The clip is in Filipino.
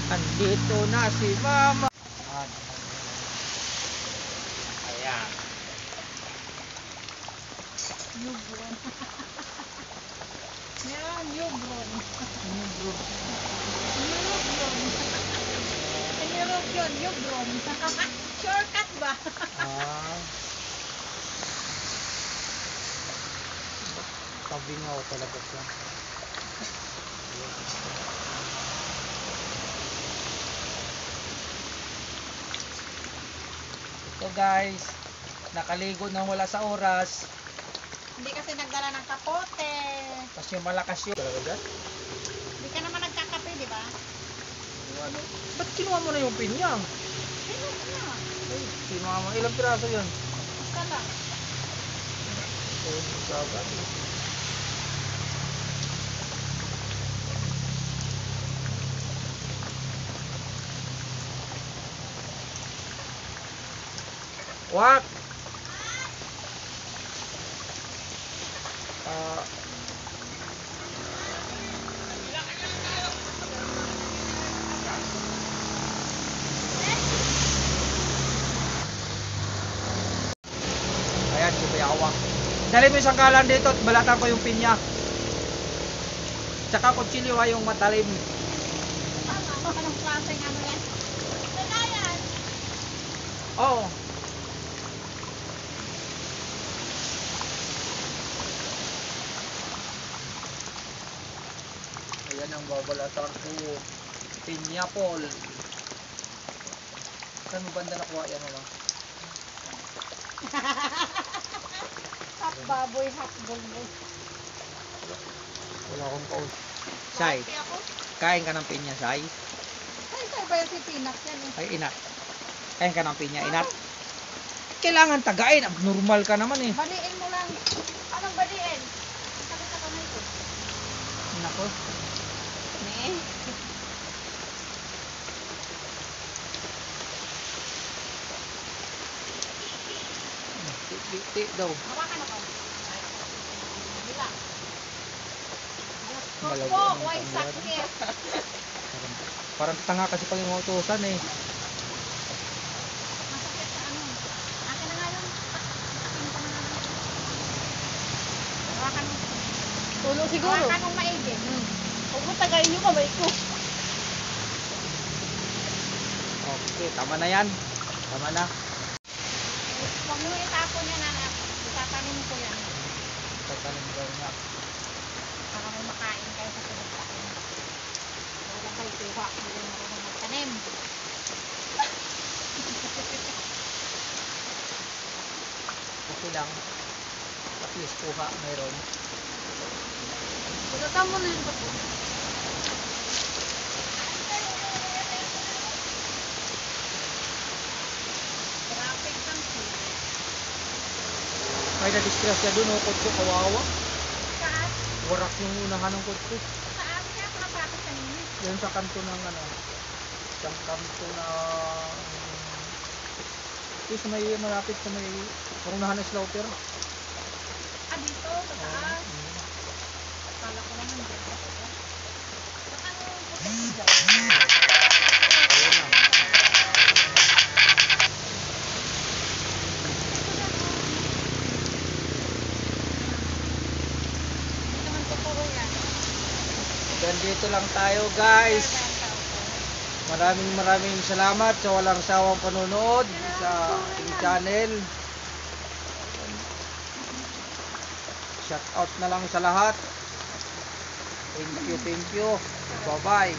Andito na si Mama. Ayan. Yubron. Yan, yubron. Yubron. Yubron. Enirog yun, yubron. Shortcut ba? Kabingaw talaga siya. Ito guys, nakaligo na wala sa oras. Hindi kasi nagdala ng kapote. Kasi malakas yun. Hindi ka naman nagkakape, di ba? Ano? Ba't kinuha mo na yung pinyang? Sino na? Ay, si Mama, ilang piraso yun? Basta lang. Ay, sabat. Wak! Ayan, si Kuya Awak. Dali mo isang kalan dito at balatan ko yung pinya. Tsaka kutsilyo yung matalim. Anong klaseng ano yan? Wala yan. Oo. Ayan ang babalatan ko. Pinya Paul. Saan mo banda nakuha yan, ano? Half baboy, half bulbul. Wala akong paul. Sai, kain ka ng pinya, Sai? Ay, ba yung pipinak yan eh? Ay, inat. Kain ka ng pinya, inat. Kailangan tagain. Abnormal ka naman eh. Baliin mo lang. Anong baliin? Sakit sa kamay ko. Nako. Ne? Ti daw. Hawakan ako. Bila. Malago Po, ang why tanggal. sakit? Parang tanga kasi pag yung utusan eh. Masakit sa ano? Akin na nga yun. Akin pa na nga yun. Hawakan mo. Tulo siguro. Hawakan mong maigi. Huwag mo tagayin yung kamay ko. Okay, tama na yan. Tama na. Huwag mo itapon yan, anak. Itatanin ko yan. Tatanim daw niya. Para may makain kayo sa pinagkain. Wala kayo kuha. Hindi mo marunong magtanim. Okay lang. At least kuha mayroon. Pagkatama mo na yung bato. Traffic lang siya. May na-disgrasya doon o kotse kawawa. Saan? Warak yung unahan ng kotse. Saan? Kaya ako napapit kanina. Yun sa kanto ng ano. Isang kanto na sa may malapit sa may unahan ng slaughter. Ah, dito? Sa taas? Akala ko naman dyan. Saan ang puti dyan? Ayun na. Hindi naman totoo yan. Then dito lang tayo guys. Maraming salamat sa walang sawang panonood sa ating channel. Shout out na lang sa lahat. Thank you. Bye bye.